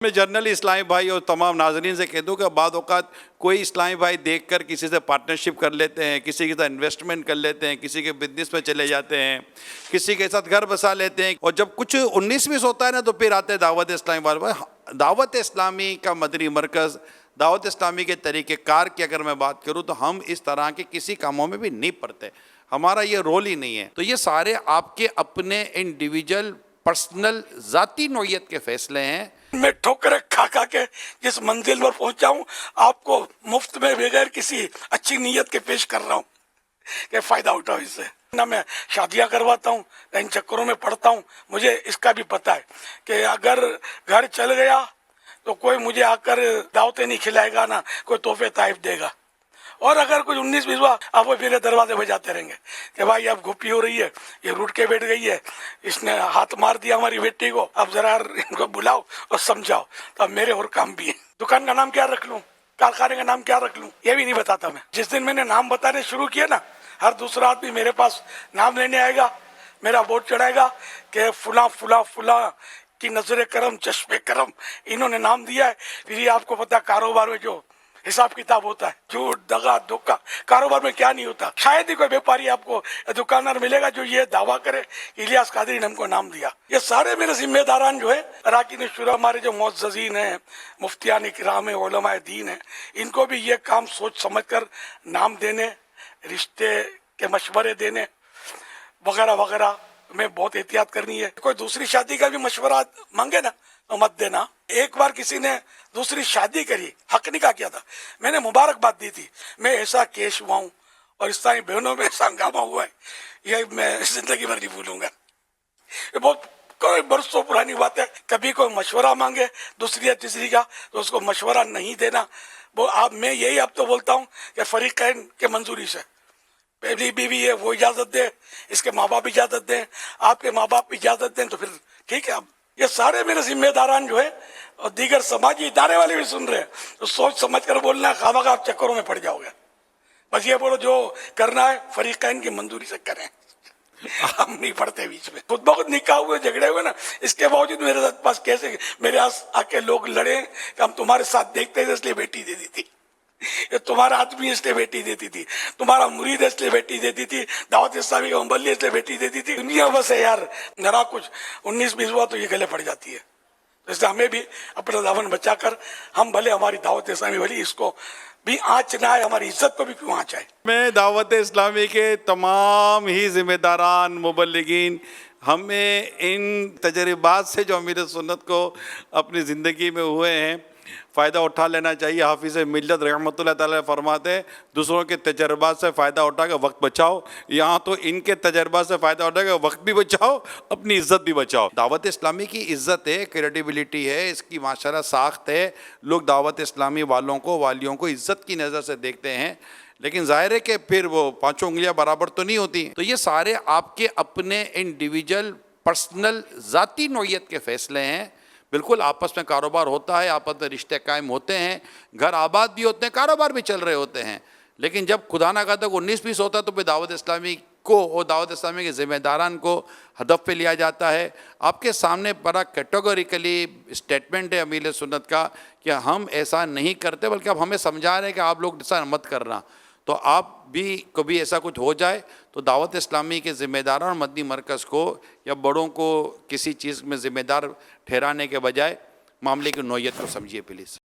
मैं जर्नल इस्लामी भाई और तमाम नाजरीन से कह दूँ कि बाद औक़ात कोई इस्लामी भाई देखकर किसी से पार्टनरशिप कर लेते हैं, किसी के साथ इन्वेस्टमेंट कर लेते हैं, किसी के बिजनेस में चले जाते हैं, किसी के साथ घर बसा लेते हैं, और जब कुछ 19-20 होता है ना तो फिर आते हैं दावत इस्लामी वाले। दावत इस्लामी का मदनी मरकज़, दावत इस्लामी के तरीक़ेकार की अगर मैं बात करूँ तो हम इस तरह के किसी कामों में भी नहीं पड़ते, हमारा ये रोल ही नहीं है। तो ये सारे आपके अपने इंडिविजुअल पर्सनल ज़ाती नौइयत के फ़ैसले हैं। मैं ठोकरें खा खा के जिस मंजिल पर पहुंचा हूं, आपको मुफ्त में बगैर किसी अच्छी नीयत के पेश कर रहा हूं कि फायदा उठाओ इससे। ना मैं शादियां करवाता हूं, ना इन चक्करों में पड़ता हूं। मुझे इसका भी पता है कि अगर घर चल गया तो कोई मुझे आकर दावतें नहीं खिलाएगा, ना कोई तोहफे ताइफ देगा। और अगर कुछ 19-20 हुआ, आप वो फिर दरवाजे बजाते रहेंगे कि भाई अब गुप्पी हो रही है, ये रूठ के बैठ गई है, इसने हाथ मार दिया हमारी बेटी को, अब जरा इनको बुलाओ और समझाओ। तो अब मेरे और काम भी है। दुकान का नाम क्या रख लूं, कारखाने का नाम क्या रख लूं, ये भी नहीं बताता मैं। जिस दिन मैंने नाम बताने शुरू किया ना, हर दूसरा आदमी मेरे पास नाम लेने आएगा, मेरा बोर्ड चढ़ाएगा कि फुला फुला फुला की नजर करम चश्मे करम, इन्होंने नाम दिया है। फिर ये आपको पता, कारोबार में जो हिसाब किताब होता है, झूठ दगा धोखा, कारोबार में क्या नहीं होता। शायद ही कोई व्यापारी आपको दुकानदार मिलेगा जो ये दावा करे इलियास कादरी ने हमको नाम दिया। ये सारे मेरे जिम्मेदारान जो है, अराकीन शुरा, हमारे जो मुअज़्ज़ज़ीन हैं, मुफ्तियान इकराम है, उलमाए दीन है, इनको भी ये काम सोच समझ कर नाम देने, रिश्ते के मशवरे देने वगैरह वगैरह में बहुत एहतियात करनी है। कोई दूसरी शादी का भी मशवरा मांगे ना तो मत देना। एक बार किसी ने दूसरी शादी करी, हक निकाह किया था, मैंने मुबारकबाद दी थी। मैं ऐसा केश हुआ हूँ और इस्लामी बहनों में ऐसा हंगामा हुआ है, ये मैं जिंदगी भर नहीं भूलूंगा। ये बहुत कोई बरसों पुरानी बात है। कभी कोई मशवरा मांगे दूसरी या तीसरी का तो उसको मशवरा नहीं देना। वो आप मैं यही अब तो बोलता हूँ कि फरीकैन के मंजूरी से, पहली बीवी है वो इजाजत दे, इसके माँ बाप इजाजत दें, आपके माँ बाप इजाजत दें तो फिर ठीक है। अब ये सारे मेरे जिम्मेदारान जो है और दीगर समाजी इदारे वाले भी सुन रहे हैं, तो सोच समझ कर बोलना, खामखा आप चक्करों में पड़ जाओगे। बस ये बोलो जो करना है फरीकैन की मंजूरी से करें, हम नहीं पढ़ते बीच में। खुद बहुत निकाह हुए, झगड़े हुए ना, इसके बावजूद मेरे पास कैसे मेरे पास आके लोग लड़े कि हम तुम्हारे साथ देखते थे इसलिए बेटी दे दी थी, ये तुम्हारा आदमी इसलिए बेटी देती थी, तुम्हारा मुरीद इसलिए बेटी देती थी, दावत इस्लामी का मुबल्लिग इसलिए बेटी देती थी। दुनिया बस है यार, जरा कुछ 19-20 हुआ तो ये गले पड़ जाती है। तो इसलिए हमें भी अपना दामन बचाकर, हम भले हमारी दावत इस्लामी भली इसको भी आँच ना आए, हमारी इज्जत को भी क्यों आँच आए। मैं दावत इस्लामी के तमाम ही जिम्मेदारान मुबल्लिगीन, हमें इन तजर्बात से जो अमीर सुन्नत को अपनी ज़िंदगी में हुए हैं फ़ायदा उठा लेना चाहिए। हाफिज़ मिल्लत रहमतुल्लाह तआला फरमाते हैं, दूसरों के तजर्बात से फ़ायदा उठाकर वक्त बचाओ। यहाँ तो इनके तजर्बात से फ़ायदा उठाकर वक्त भी बचाओ, अपनी इज़्ज़त भी बचाओ। दावत इस्लामी की इज़्ज़त है, क्रेडिबिलिटी है, इसकी माशाल्लाह साख्त है। लोग दावत इस्लामी वालों को, वालियों को इज़्ज़त की नज़र से देखते हैं, लेकिन ज़ाहिर है कि फिर वो पाँचों उंगलियाँ बराबर तो नहीं होती। तो ये सारे आपके अपने इंडिविजुअल पर्सनल ज़ाती नौइयत के फ़ैसले हैं। बिल्कुल आपस में कारोबार होता है, आपस में रिश्ते कायम होते हैं, घर आबाद भी होते हैं, कारोबार भी चल रहे होते हैं, लेकिन जब खुदा ना खास्ता 19-20 होता है तो फिर दावत इस्लामी को और दावत इस्लामी के ज़िम्मेदारान को हदफ पे लिया जाता है। आपके सामने बड़ा कैटेगोरिकली स्टेटमेंट है अमीर सुन्नत का कि हम ऐसा नहीं करते, बल्कि अब हमें समझा रहे हैं कि आप लोग ऐसा मत करना। तो आप भी कभी ऐसा कुछ हो जाए तो दावत इस्लामी के ज़िम्मेदारों और मदनी मरकज़ को या बड़ों को किसी चीज़ में ज़िम्मेदार ठहराने के बजाय मामले की नौइयत को समझिए प्लीज़।